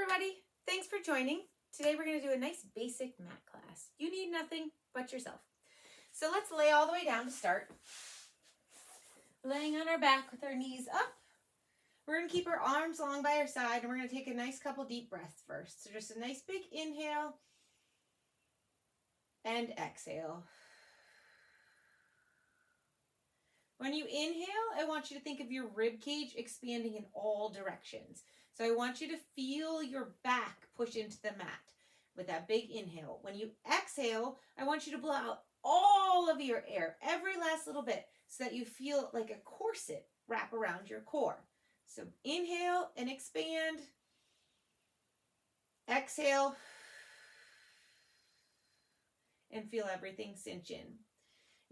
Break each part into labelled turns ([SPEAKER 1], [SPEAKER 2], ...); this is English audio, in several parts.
[SPEAKER 1] everybody. Thanks for joining. Today we're going to do a nice basic mat class. You need nothing but yourself. So let's lay all the way down to start. Laying on our back with our knees up. We're going to keep our arms long by our side and we're going to take a nice couple deep breaths first. So just a nice big inhale and exhale. When you inhale, I want you to think of your rib cage expanding in all directions. So I want you to feel your back push into the mat with that big inhale. When you exhale, I want you to blow out all of your air, every last little bit, so that you feel like a corset wrap around your core. So inhale and expand. Exhale. And feel everything cinch in.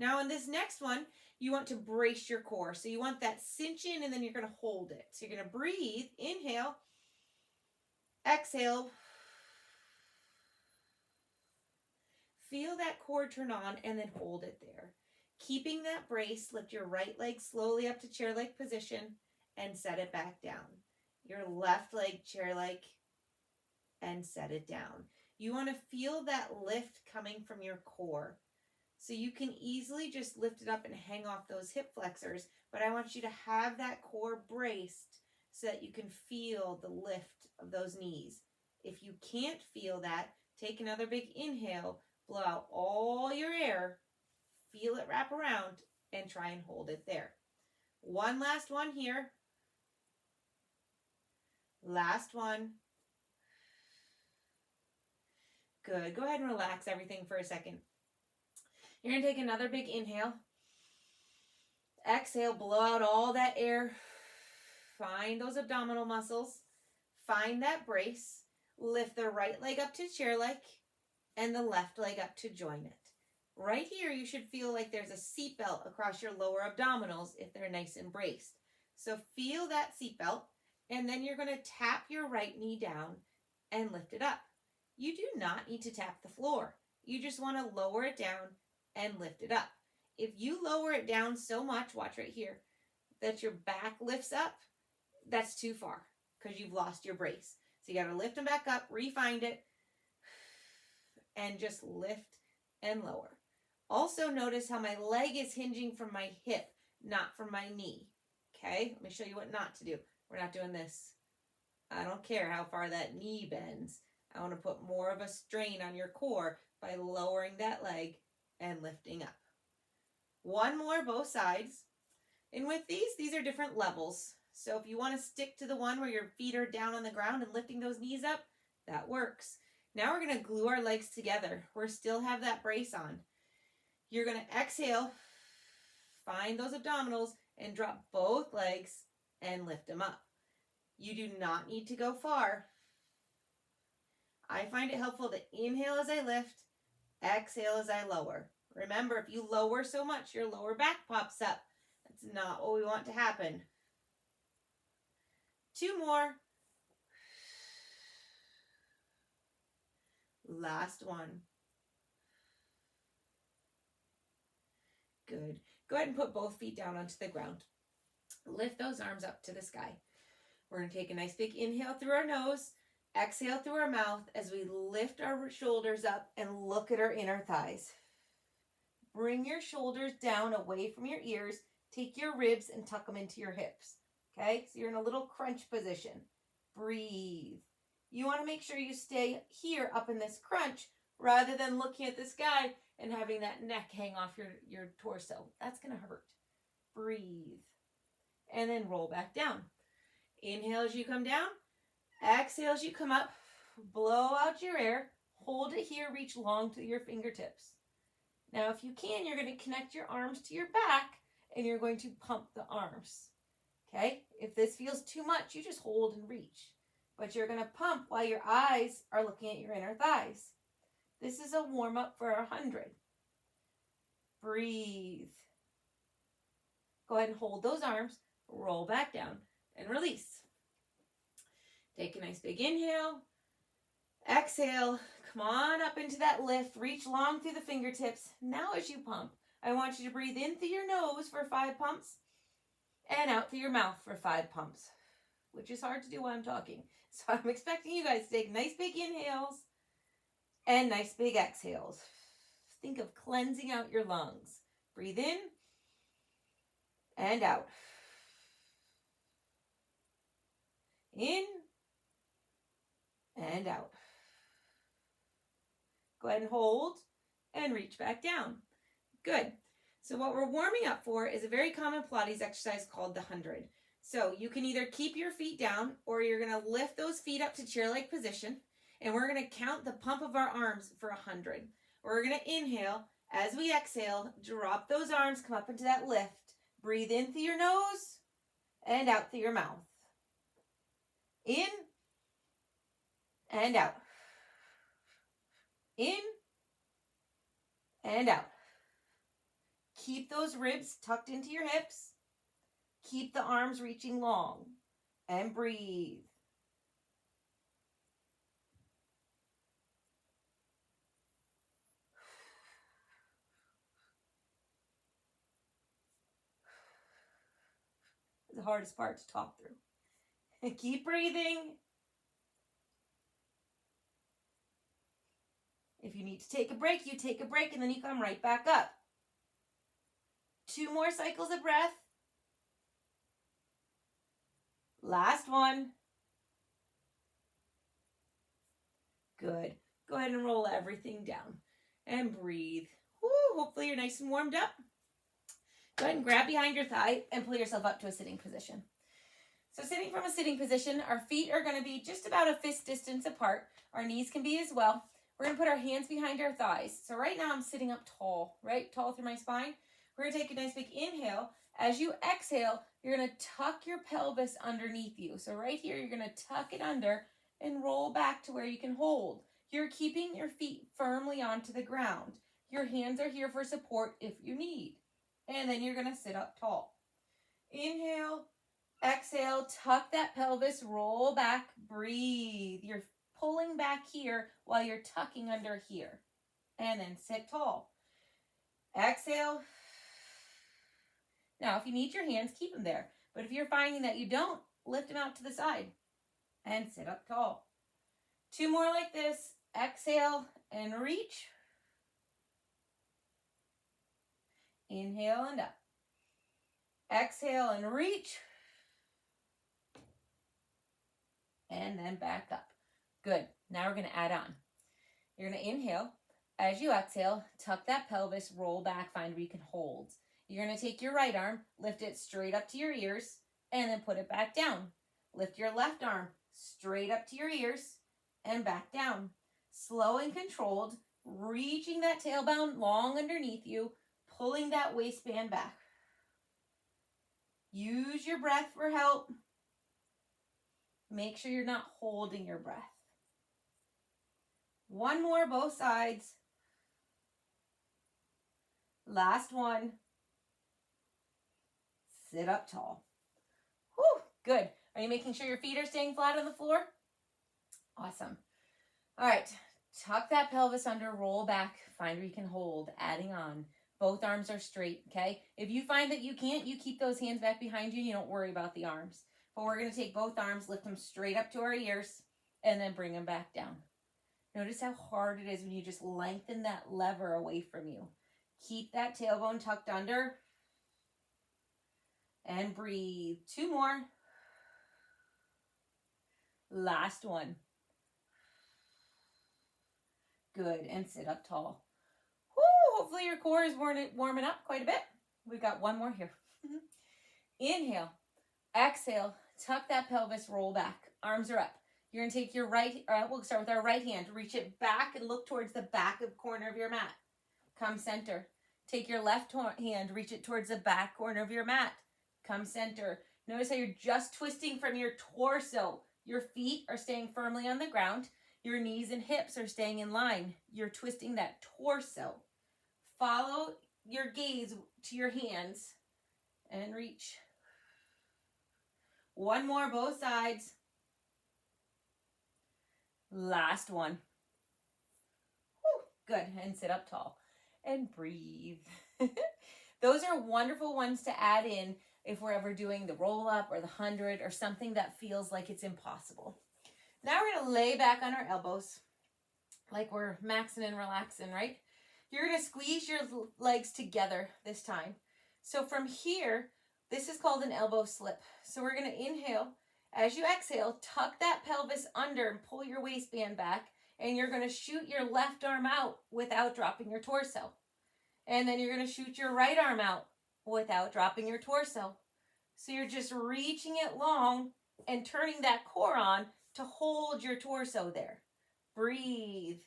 [SPEAKER 1] Now in this next one, you want to brace your core. So you want that cinch in and then you're going to hold it. So you're going to breathe, inhale, exhale. Feel that core turn on and then hold it there. Keeping that brace, lift your right leg slowly up to chair-like position and set it back down. Your left leg chair-like and set it down. You want to feel that lift coming from your core. So you can easily just lift it up and hang off those hip flexors, but I want you to have that core braced so that you can feel the lift of those knees. If you can't feel that, take another big inhale, blow out all your air, feel it wrap around, and try and hold it there. One last one here. Last one. Good. Go ahead and relax everything for a second. You're going to take another big inhale. Exhale, blow out all that air. Find those abdominal muscles. Find that brace. Lift the right leg up to chair-like and the left leg up to join it. Right here, you should feel like there's a seatbelt across your lower abdominals if they're nice and braced. So feel that seatbelt, and then you're going to tap your right knee down and lift it up. You do not need to tap the floor. You just want to lower it down and lift it up. If you lower it down so much, watch right here, that your back lifts up, that's too far because you've lost your brace. So you got to lift them back up, refind it, and just lift and lower. Also notice how my leg is hinging from my hip, not from my knee. Okay, let me show you what not to do. We're not doing this. I don't care how far that knee bends. I want to put more of a strain on your core by lowering that leg and lifting up. One more, both sides. And with these are different levels. So if you want to stick to the one where your feet are down on the ground and lifting those knees up, that works. Now we're going to glue our legs together. We still have that brace on. You're going to exhale, find those abdominals, and drop both legs and lift them up. You do not need to go far. I find it helpful to inhale as I lift, exhale as I lower. Remember, if you lower so much, your lower back pops up. That's not what we want to happen. Two more. Last one. Good. Go ahead and put both feet down onto the ground. Lift those arms up to the sky. We're going to take a nice big inhale through our nose, exhale through our mouth as we lift our shoulders up and look at our inner thighs. Bring your shoulders down away from your ears. Take your ribs and tuck them into your hips. Okay, so you're in a little crunch position. Breathe. You want to make sure you stay here up in this crunch rather than looking at the sky and having that neck hang off your torso. That's going to hurt. Breathe. And then roll back down. Inhale as you come down. Exhale as you come up. Blow out your air. Hold it here. Reach long to your fingertips. Now, if you can, you're going to connect your arms to your back and you're going to pump the arms. Okay? If this feels too much, you just hold and reach. But you're going to pump while your eyes are looking at your inner thighs. This is a warm-up for 100. Breathe. Go ahead and hold those arms. Roll back down and release. Take a nice big inhale. Exhale. Come on up into that lift. Reach long through the fingertips. Now as you pump, I want you to breathe in through your nose for 5 pumps and out through your mouth for 5 pumps. which is hard to do while I'm talking. So I'm expecting you guys to take nice big inhales and nice big exhales. Think of cleansing out your lungs. Breathe in and out. In and out. Go ahead and hold and reach back down. Good. So what we're warming up for is a very common Pilates exercise called the 100. So you can either keep your feet down or you're going to lift those feet up to chair-like position, and we're going to count the pump of our arms for 100. We're going to inhale. As we exhale, drop those arms, come up into that lift. Breathe in through your nose and out through your mouth. In and out. In and out. Keep those ribs tucked into your hips. Keep the arms reaching long. And breathe. The hardest part to talk through. Keep breathing. If you need to take a break, you take a break and then you come right back up. 2 more cycles of breath. Last one. Good. Go ahead and roll everything down and breathe. Woo, hopefully you're nice and warmed up. Go ahead and grab behind your thigh and pull yourself up to a sitting position. So sitting from a sitting position, our feet are going to be just about a fist distance apart. Our knees can be as well. We're going to put our hands behind our thighs. So right now I'm sitting up tall, right? Tall through my spine. We're going to take a nice big inhale. As you exhale, you're going to tuck your pelvis underneath you. So right here, you're going to tuck it under and roll back to where you can hold. You're keeping your feet firmly onto the ground. Your hands are here for support if you need. And then you're going to sit up tall. Inhale, exhale, tuck that pelvis, roll back, breathe. You're pulling back here while you're tucking under here. And then sit tall. Exhale. Now, if you need your hands, keep them there. But if you're finding that you don't, lift them out to the side and sit up tall. 2 more like this. Exhale and reach. Inhale and up. Exhale and reach. And then back up. Good. Now we're going to add on. You're going to inhale. As you exhale, tuck that pelvis, roll back, find where you can hold. You're going to take your right arm, lift it straight up to your ears, and then put it back down. Lift your left arm straight up to your ears and back down. Slow and controlled, reaching that tailbone long underneath you, pulling that waistband back. Use your breath for help. Make sure you're not holding your breath. 1 more, both sides. Last one. Sit up tall. Whew, good. Are you making sure your feet are staying flat on the floor? Awesome. All right. Tuck that pelvis under, roll back, find where you can hold, adding on. Both arms are straight, okay? If you find that you can't, you keep those hands back behind you. You don't worry about the arms. But we're going to take both arms, lift them straight up to our ears, and then bring them back down. Notice how hard it is when you just lengthen that lever away from you. Keep that tailbone tucked under. And breathe. 2 more. Last one. Good. And sit up tall. Woo, hopefully your core is warming up quite a bit. We've got 1 more here. Inhale. Exhale. Tuck that pelvis. Roll back. Arms are up. You're going to take your we'll start with our right hand. Reach it back and look towards the back of corner of your mat. Come center. Take your left hand. Reach it towards the back corner of your mat. Come center. Notice how you're just twisting from your torso. Your feet are staying firmly on the ground. Your knees and hips are staying in line. You're twisting that torso. Follow your gaze to your hands and reach. 1 more, both sides. Last one. Whew, good. And sit up tall and breathe. Those are wonderful ones to add in if we're ever doing the roll up or the 100 or something that feels like it's impossible. Now we're going to lay back on our elbows like we're maxing and relaxing, right? You're going to squeeze your legs together this time. So from here, this is called an elbow slip. So we're going to inhale. As you exhale, tuck that pelvis under and pull your waistband back. And you're going to shoot your left arm out without dropping your torso. And then you're going to shoot your right arm out without dropping your torso. So you're just reaching it long and turning that core on to hold your torso there. Breathe.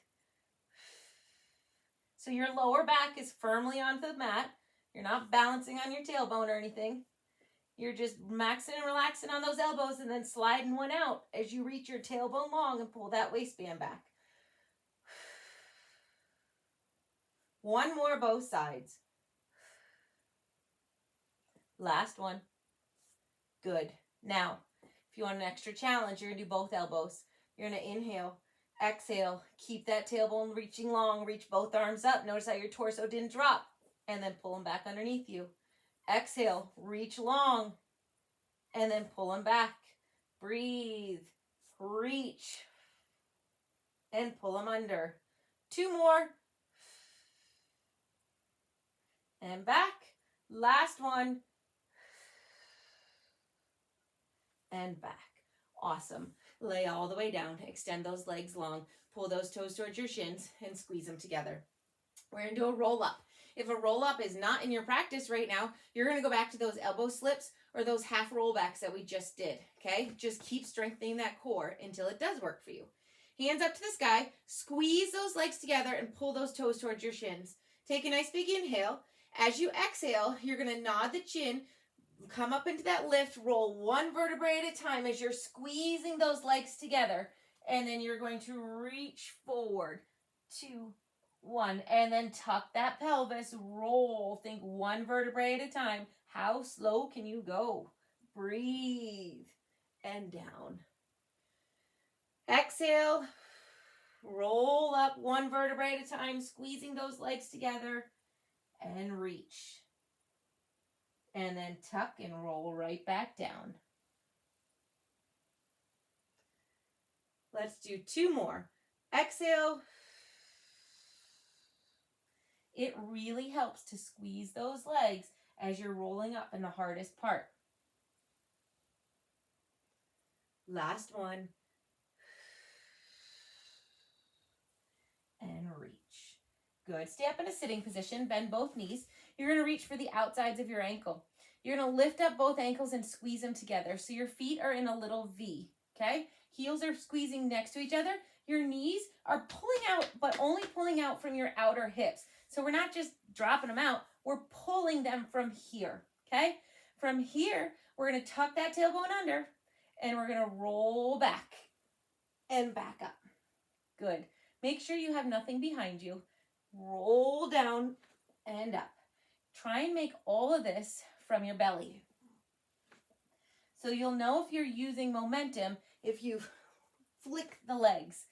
[SPEAKER 1] So your lower back is firmly onto the mat. You're not balancing on your tailbone or anything. You're just maxing and relaxing on those elbows and then sliding one out as you reach your tailbone long and pull that waistband back. One more, both sides. Last one. Good. Now, if you want an extra challenge, you're going to do both elbows. You're going to inhale, exhale, keep that tailbone reaching long, reach both arms up. Notice how your torso didn't drop, and then pull them back underneath you. Exhale, reach long, and then pull them back. Breathe, reach, and pull them under. Two more. And back. Last one. And back. Awesome. Lay all the way down. Extend those legs long. Pull those toes towards your shins and squeeze them together. We're going to do a roll up. If a roll up is not in your practice right now, you're going to go back to those elbow slips or those half rollbacks that we just did. Okay? Just keep strengthening that core until it does work for you. Hands up to the sky. Squeeze those legs together and pull those toes towards your shins. Take a nice big inhale. As you exhale, you're going to nod the chin, come up into that lift, roll one vertebrae at a time as you're squeezing those legs together. And then you're going to reach forward. 2, 1. And then tuck that pelvis, roll. Think one vertebrae at a time. How slow can you go? Breathe. And down. Exhale. Roll up one vertebrae at a time, squeezing those legs together. And reach. And then tuck and roll right back down. Let's do 2 more. Exhale. It really helps to squeeze those legs as you're rolling up in the hardest part. Last one. And reach. Good. Stay up in a sitting position. Bend both knees. You're going to reach for the outsides of your ankle. You're going to lift up both ankles and squeeze them together. So your feet are in a little V. Okay? Heels are squeezing next to each other. Your knees are pulling out, but only pulling out from your outer hips. So we're not just dropping them out. We're pulling them from here. Okay? From here, we're going to tuck that tailbone under, and we're going to roll back and back up. Good. Make sure you have nothing behind you. Roll down and up. Try and make all of this from your belly. So you'll know if you're using momentum if you flick the legs.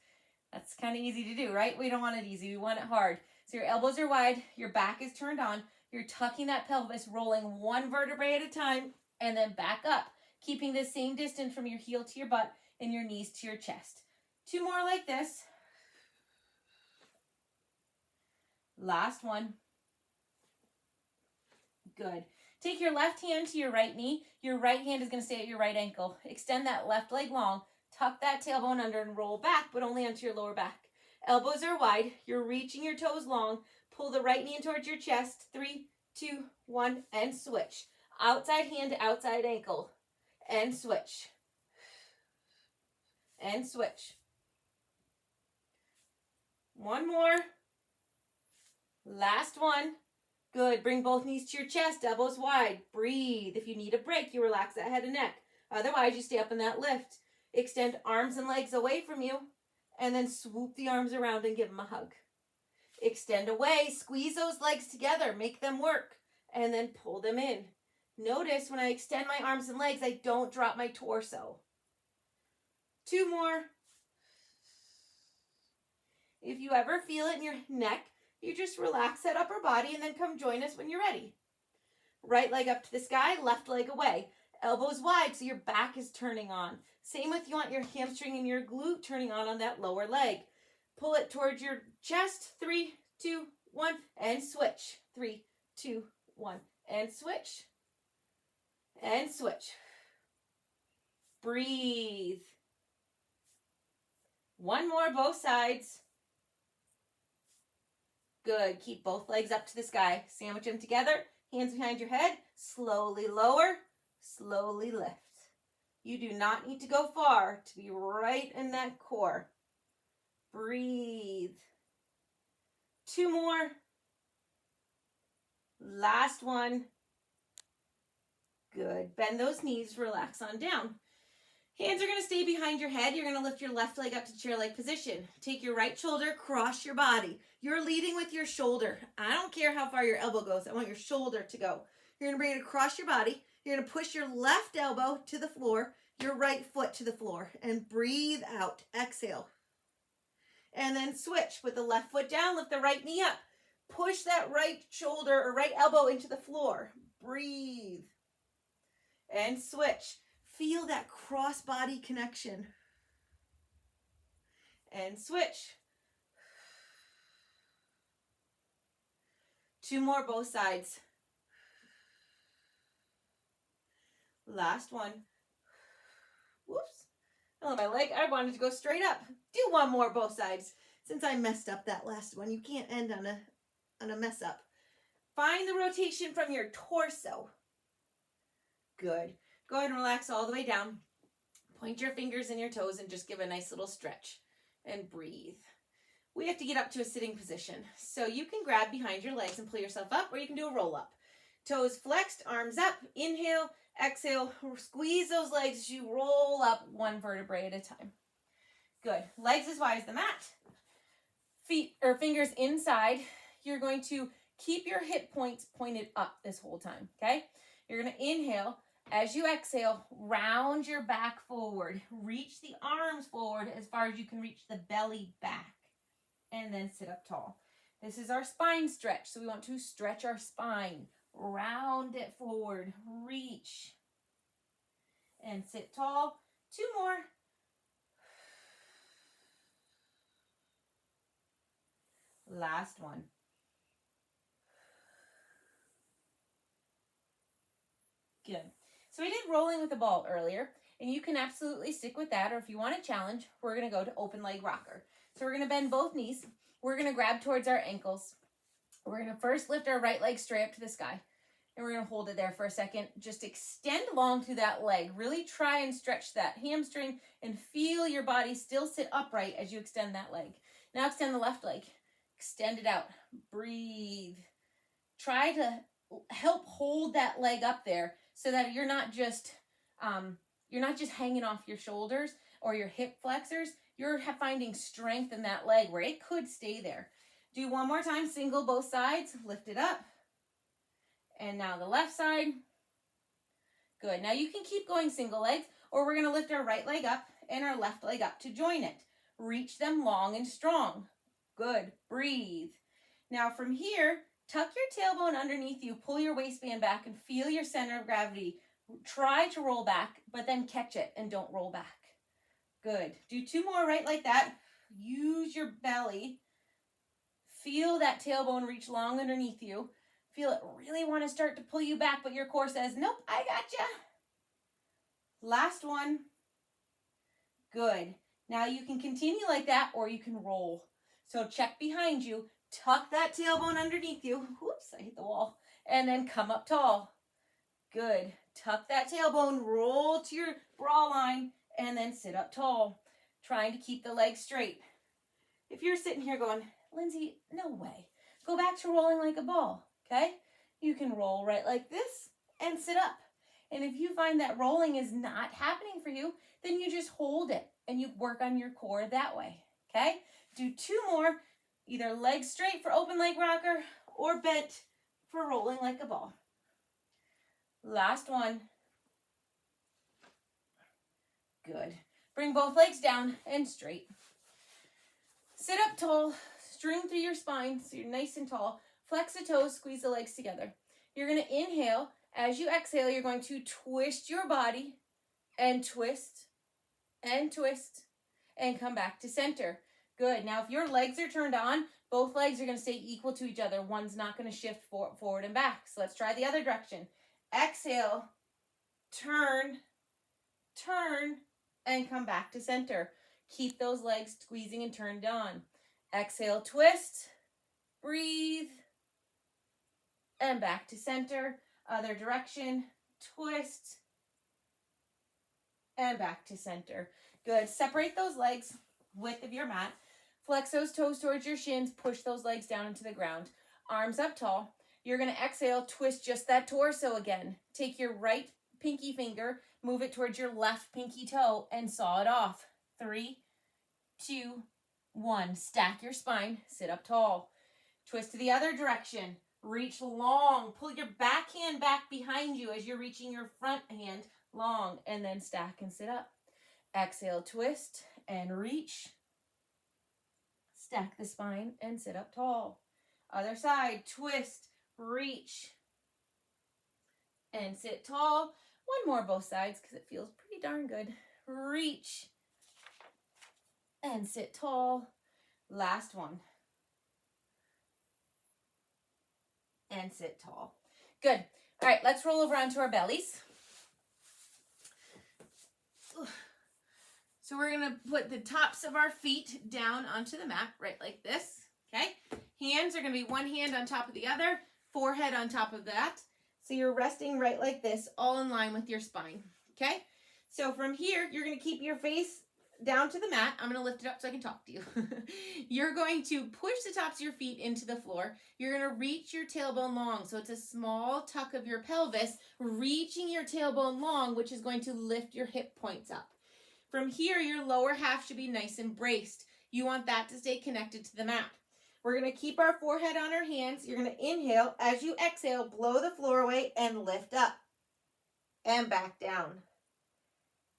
[SPEAKER 1] That's kind of easy to do, right? We don't want it easy. We want it hard. So your elbows are wide. Your back is turned on. You're tucking that pelvis, rolling one vertebrae at a time, and then back up, keeping the same distance from your heel to your butt and your knees to your chest. 2 more like this. Last one. Good. Take your left hand to your right knee. Your right hand is going to stay at your right ankle. Extend that left leg long. Tuck that tailbone under and roll back, but only onto your lower back. Elbows are wide. You're reaching your toes long. Pull the right knee in towards your chest. 3, 2, 1, and switch. Outside hand to outside ankle. And switch. And switch. 1 more. Last one. Good. Bring both knees to your chest, elbows wide. Breathe. If you need a break, you relax that head and neck. Otherwise, you stay up in that lift. Extend arms and legs away from you, and then swoop the arms around and give them a hug. Extend away. Squeeze those legs together. Make them work, and then pull them in. Notice when I extend my arms and legs, I don't drop my torso. 2 more. If you ever feel it in your neck, you just relax that upper body and then come join us when you're ready. Right leg up to the sky, left leg away. Elbows wide so your back is turning on. Same with you want your hamstring and your glute turning on that lower leg. Pull it towards your chest. 3, 2, 1, and switch. 3, 2, 1, and switch. And switch. Breathe. One more, both sides. Good. Keep both legs up to the sky. Sandwich them together. Hands behind your head. Slowly lower. Slowly lift. You do not need to go far to be right in that core. Breathe. 2 more. Last one. Good. Bend those knees. Relax on down. Hands are going to stay behind your head. You're going to lift your left leg up to chair-like position. Take your right shoulder, cross your body. You're leading with your shoulder. I don't care how far your elbow goes. I want your shoulder to go. You're going to bring it across your body. You're going to push your left elbow to the floor, your right foot to the floor, and breathe out. Exhale. And then switch. Put the left foot down, lift the right knee up. Push that right shoulder or right elbow into the floor. Breathe. And switch. Feel that cross-body connection. And switch. 2 more, both sides. Last one. Whoops. Oh, my leg. I wanted to go straight up. Do 1 more, both sides. Since I messed up that last one, you can't end on a mess up. Find the rotation from your torso. Good. Go ahead and relax all the way down. Point your fingers and your toes and just give a nice little stretch. And breathe. We have to get up to a sitting position. So you can grab behind your legs and pull yourself up, or you can do a roll up. Toes flexed, arms up. Inhale, exhale. Squeeze those legs as you roll up 1 vertebrae at a time. Good. Legs as wide as the mat. Feet or fingers inside. You're going to keep your hip points pointed up this whole time, okay? You're going to inhale. As you exhale, round your back forward. Reach the arms forward as far as you can reach the belly back. And then sit up tall. This is our spine stretch, so we want to stretch our spine. Round it forward. Reach. And sit tall. 2 more. Last one. Good. So we did rolling with the ball earlier, and you can absolutely stick with that, or if you want a challenge, we're going to go to open leg rocker. So we're going to bend both knees. We're going to grab towards our ankles. We're going to first lift our right leg straight up to the sky, and we're going to hold it there for a second. Just extend long through that leg. Really try and stretch that hamstring and feel your body still sit upright as you extend that leg. Now extend the left leg. Extend it out. Breathe. Try to help hold that leg up there so that you're not just hanging off your shoulders or your hip flexors. You're finding strength in that leg where it could stay there. Do 1 more time, single both sides, lift it up. And now the left side. Good. Now you can keep going single legs, or we're going to lift our right leg up and our left leg up to join it. Reach them long and strong. Good. Breathe. Now from here, tuck your tailbone underneath you, pull your waistband back and feel your center of gravity. Try to roll back, but then catch it and don't roll back. Good. Do 2 more right like that. Use your belly. Feel that tailbone reach long underneath you. Feel it really want to start to pull you back, but your core says, nope, I gotcha. Last one. Good. Now you can continue like that, or you can roll. So check behind you. Tuck that tailbone underneath you. Whoops, I hit the wall. And then come up tall. Good. Tuck that tailbone, roll to your bra line, and then sit up tall. Trying to keep the legs straight. If you're sitting here going, Lindsay, no way. Go back to rolling like a ball, okay? You can roll right like this and sit up. And if you find that rolling is not happening for you, then you just hold it and you work on your core that way, okay? Do 2 more, either legs straight for open leg rocker or bent for rolling like a ball. Last one. Good. Bring both legs down and straight. Sit up tall, string through your spine so you're nice and tall. Flex the toes, squeeze the legs together. You're going to inhale As you exhale, you're going to twist your body and twist and twist and come back to center. Good. Now, if your legs are turned on, both legs are going to stay equal to each other. One's not going to shift forward and back. So let's try the other direction. Exhale, turn, turn, and come back to center. Keep those legs squeezing and turned on. Exhale, twist, breathe, and back to center. Other direction, twist, and back to center. Good. Separate those legs, width of your mat. Flex those toes towards your shins. Push those legs down into the ground. Arms up tall. You're going to exhale, twist just that torso again. Take your right pinky finger, move it towards your left pinky toe, and saw it off. 3, 2, 1. Stack your spine. Sit up tall. Twist to the other direction. Reach long. Pull your back hand back behind you as you're reaching your front hand long, and then stack and sit up. Exhale, twist and reach. Stack the spine and sit up tall. Other side, twist, reach, and sit tall. One more both sides because it feels pretty darn good. Reach and sit tall. Last one. And sit tall. Good. All right, let's roll over onto our bellies. So we're going to put the tops of our feet down onto the mat, right like this, okay? Hands are going to be one hand on top of the other, forehead on top of that. So you're resting right like this, all in line with your spine, okay? So from here, you're going to keep your face down to the mat. I'm going to lift it up so I can talk to you. You're going to push the tops of your feet into the floor. You're going to reach your tailbone long. So it's a small tuck of your pelvis, reaching your tailbone long, which is going to lift your hip points up. From here, your lower half should be nice and braced. You want that to stay connected to the mat. We're going to keep our forehead on our hands. You're going to inhale. As you exhale, blow the floor away and lift up and back down.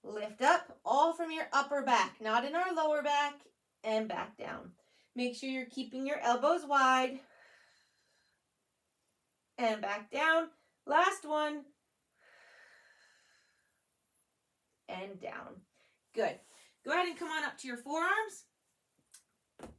[SPEAKER 1] Lift up, all from your upper back, not in our lower back, and back down. Make sure you're keeping your elbows wide. And back down. Last one. And down. Good. Go ahead and come on up to your forearms.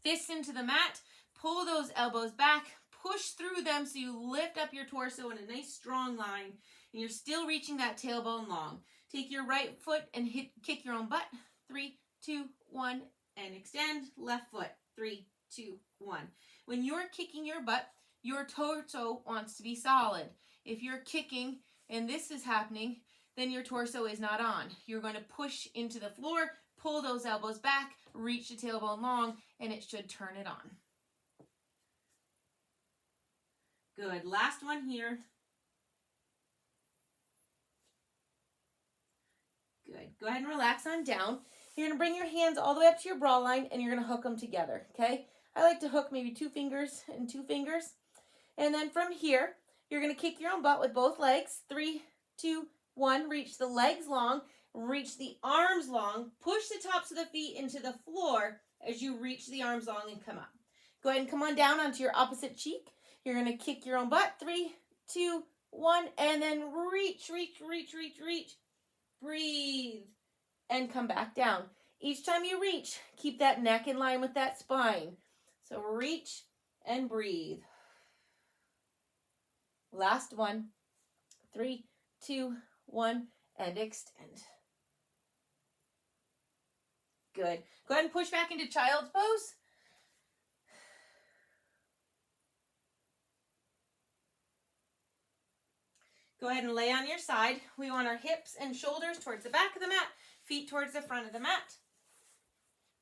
[SPEAKER 1] Fists into the mat. Pull those elbows back. Push through them so you lift up your torso in a nice strong line. And you're still reaching that tailbone long. Take your right foot and kick your own butt. 3, 2, 1, and extend. Left foot. 3, 2, 1. When you're kicking your butt, your torso wants to be solid. If you're kicking and this is happening, then your torso is not on. You're going to push into the floor, pull those elbows back, reach the tailbone long, and it should turn it on. Good. Last one here. Good. Go ahead and relax on down. You're going to bring your hands all the way up to your bra line, and you're going to hook them together, okay? I like to hook maybe 2 fingers and 2 fingers. And then from here, you're going to kick your own butt with both legs. 3, 2, 1. Reach the legs long. Reach the arms long. Push the tops of the feet into the floor as you reach the arms long and come up. Go ahead and come on down onto your opposite cheek. You're going to kick your own butt. 3, 2, 1. And then reach, reach, reach, reach, reach. Breathe. And come back down. Each time you reach, keep that neck in line with that spine. So reach and breathe. Last one. 3, 2, 1, and extend. Good. Go ahead and push back into child's pose. Go ahead and lay on your side. We want our hips and shoulders towards the back of the mat, feet towards the front of the mat.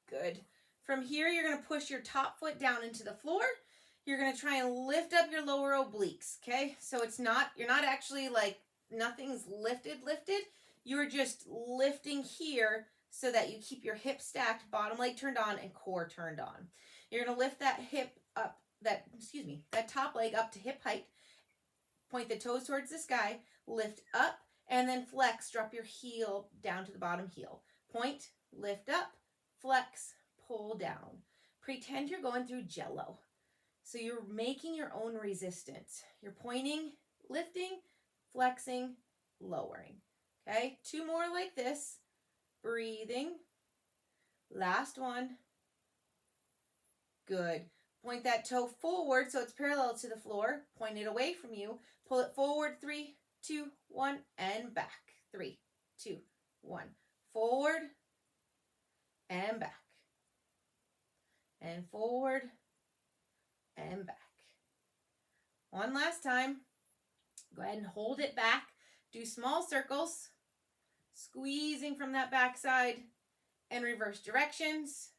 [SPEAKER 1] Good. From here, you're going to push your top foot down into the floor. You're going to try and lift up your lower obliques, okay? So you're not actually like, nothing's lifted. You're just lifting here so that you keep your hips stacked, bottom leg turned on, and core turned on. You're going to lift that that top leg up to hip height. Point the toes towards the sky, lift up, and then flex. Drop your heel down to the bottom heel. Point, lift up, flex, pull down. Pretend you're going through Jello. So you're making your own resistance. You're pointing, lifting, flexing, lowering. Okay, 2 more like this. Breathing. Last one. Good. Point that toe forward so it's parallel to the floor. Point it away from you. Pull it forward. 3, 2, 1, and back. 3, 2, 1. Forward and back. And forward and back. One last time. Go ahead and hold it back. Do small circles. Squeezing from that back side and reverse directions.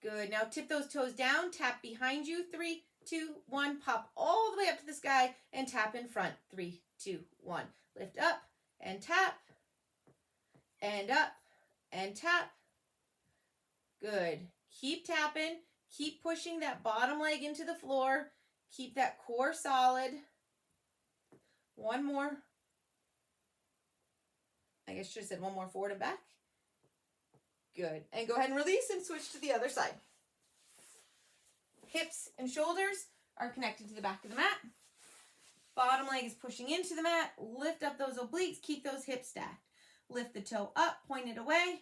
[SPEAKER 1] Good. Now tip those toes down. Tap behind you. 3, 2, 1. Pop all the way up to the sky and tap in front. 3, 2, 1. Lift up and tap. And up and tap. Good. Keep tapping. Keep pushing that bottom leg into the floor. Keep that core solid. One more. I guess I should have said one more forward and back. Good. And go ahead and release and switch to the other side. Hips and shoulders are connected to the back of the mat. Bottom leg is pushing into the mat. Lift up those obliques. Keep those hips stacked. Lift the toe up. Point it away.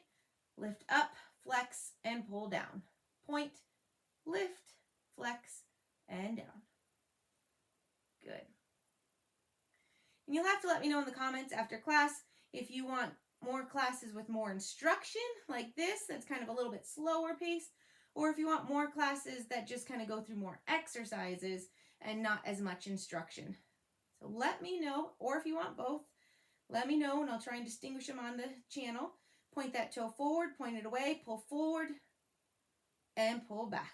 [SPEAKER 1] Lift up. Flex and pull down. Point. Lift. Flex and down. Good. And you'll have to let me know in the comments after class if you want more classes with more instruction like this, that's kind of a little bit slower pace, or if you want more classes that just kind of go through more exercises and not as much instruction. So let me know, or if you want both, let me know and I'll try and distinguish them on the channel. Point that toe forward, point it away, pull forward and pull back.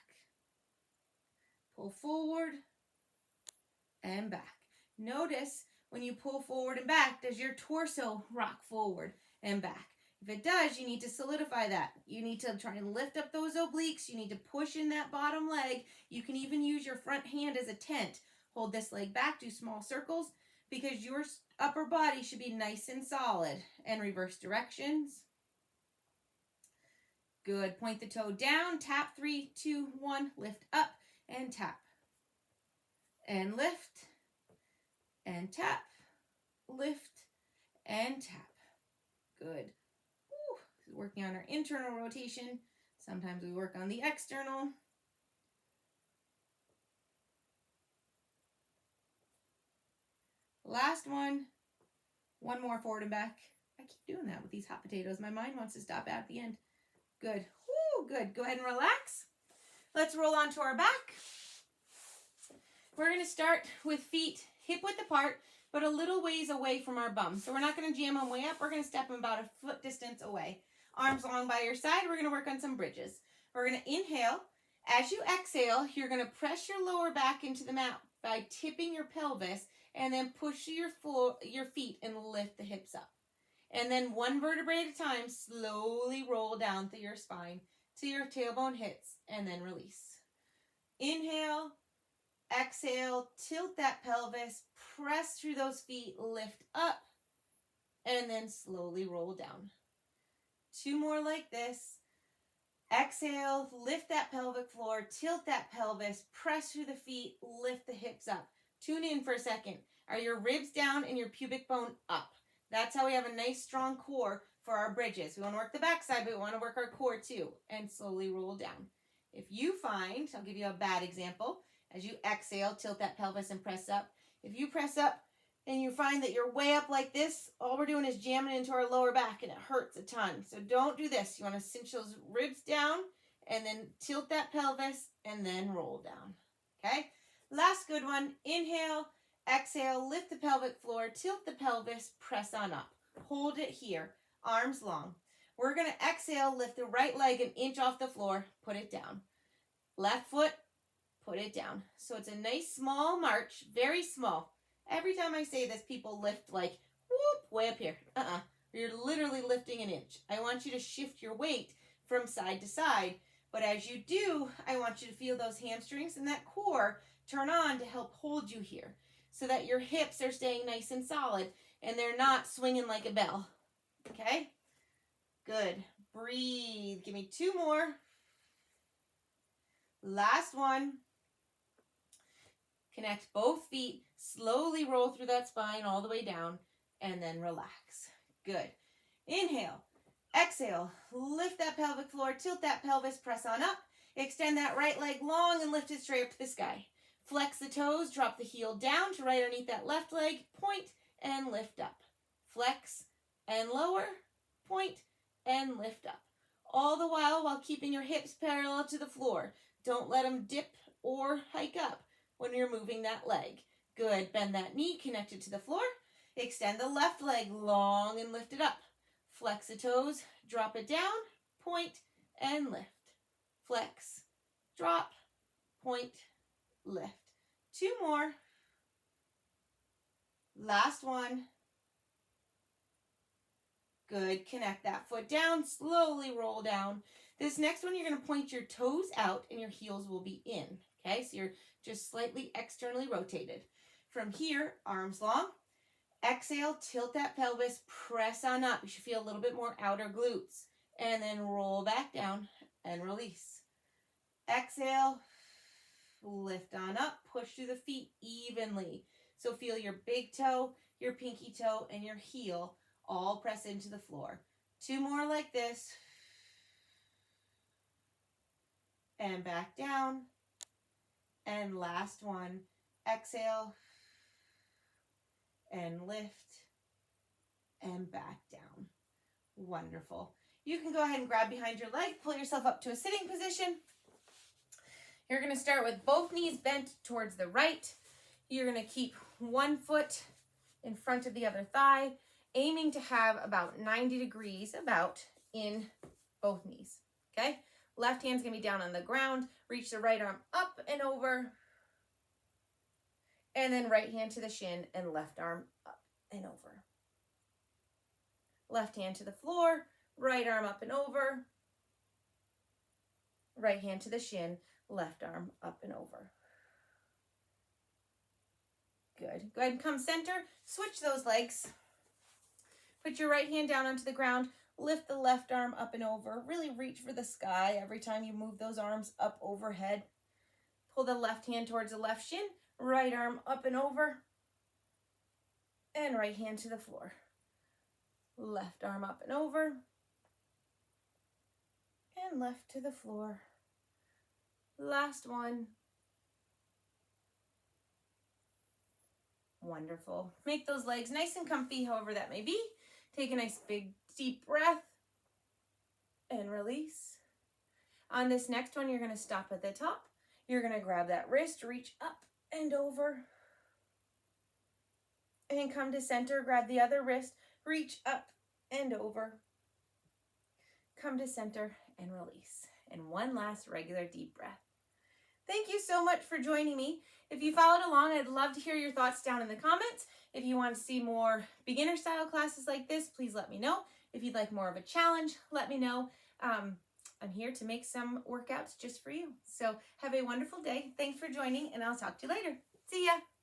[SPEAKER 1] Pull forward and back. Notice when you pull forward and back, does your torso rock forward and back? If it does, you need to solidify that. You need to try and lift up those obliques. You need to push in that bottom leg. You can even use your front hand as a tent. Hold this leg back, do small circles, because your upper body should be nice and solid. And reverse directions. Good. Point the toe down. Tap. 3, 2, 1. Lift up and tap. And lift. And tap. Lift. And tap. Good. Woo. Working on our internal rotation. Sometimes we work on the external. Last one. One more forward and back. I keep doing that with these hot potatoes. My mind wants to stop at the end. Good. Woo, good. Go ahead and relax. Let's roll onto our back. We're going to start with feet hip width apart, but a little ways away from our bum. So we're not going to jam them way up. We're going to step them about a foot distance away. Arms long by your side. We're going to work on some bridges. We're going to inhale. As you exhale, you're going to press your lower back into the mat by tipping your pelvis and then push your feet and lift the hips up. And then one vertebrae at a time, slowly roll down through your spine till your tailbone hits and then release. Inhale, exhale, tilt that pelvis, press through those feet, lift up, and then slowly roll down. 2 more like this. Exhale, lift that pelvic floor, tilt that pelvis, press through the feet, lift the hips up. Tune in for a second. Are your ribs down and your pubic bone up? That's how we have a nice strong core for our bridges. We want to work the backside, but we want to work our core too. And slowly roll down. If you find, I'll give you a bad example. As you exhale, tilt that pelvis and press up. If you press up and you find that you're way up like this, all we're doing is jamming into our lower back and it hurts a ton. So don't do this. You want to cinch those ribs down and then tilt that pelvis and then roll down. Okay? Last good one. Inhale. Exhale, lift the pelvic floor, tilt the pelvis, press on up. Hold it here, arms long. We're going to exhale, lift the right leg an inch off the floor, put it down. Left foot, put it down. So it's a nice small march, very small. Every time I say this, people lift like, whoop, way up here. You're literally lifting an inch. I want you to shift your weight from side to side. But as you do, I want you to feel those hamstrings and that core turn on to help hold you here, so that your hips are staying nice and solid and they're not swinging like a bell. Okay? Good. Breathe. Give me 2 more. Last one. Connect both feet, slowly roll through that spine all the way down, and then relax. Good. Inhale, exhale, lift that pelvic floor, tilt that pelvis, press on up, extend that right leg long and lift it straight up to the sky. Flex the toes, drop the heel down to right underneath that left leg, point and lift up. Flex and lower, point and lift up. All the while keeping your hips parallel to the floor. Don't let them dip or hike up when you're moving that leg. Good. Bend that knee, connect it to the floor. Extend the left leg long and lift it up. Flex the toes, drop it down, point and lift. Flex, drop, point, lift. 2 more. Last one. Good. Connect that foot down, slowly roll down. This next one, you're going to point your toes out and your heels will be in. Okay, so you're just slightly externally rotated. From here, arms long. Exhale, tilt that pelvis, press on up. You should feel a little bit more outer glutes. And then roll back down and release. Exhale, lift on up, push through the feet evenly. So feel your big toe, your pinky toe, and your heel all press into the floor. 2 more like this. And back down. And last one. Exhale. And lift. And back down. Wonderful. You can go ahead and grab behind your leg, pull yourself up to a sitting position. You're going to start with both knees bent towards the right. You're going to keep one foot in front of the other thigh, aiming to have about 90 degrees in both knees. Okay? Left hand's going to be down on the ground. Reach the right arm up and over. And then right hand to the shin and left arm up and over. Left hand to the floor, right arm up and over. Right hand to the shin, left arm up and over. Good. Go ahead and come center. Switch those legs. Put your right hand down onto the ground. Lift the left arm up and over. Really reach for the sky every time you move those arms up overhead. Pull the left hand towards the left shin. Right arm up and over. And right hand to the floor. Left arm up and over. And left to the floor. Last one. Wonderful. Make those legs nice and comfy, however that may be. Take a nice big deep breath and release. On this next one, you're going to stop at the top. You're going to grab that wrist, reach up and over. And come to center, grab the other wrist, reach up and over. Come to center and release. And one last regular deep breath. Thank you so much for joining me. If you followed along, I'd love to hear your thoughts down in the comments. If you want to see more beginner style classes like this, please let me know. If you'd like more of a challenge, let me know. I'm here to make some workouts just for you. So have a wonderful day. Thanks for joining, and I'll talk to you later. See ya.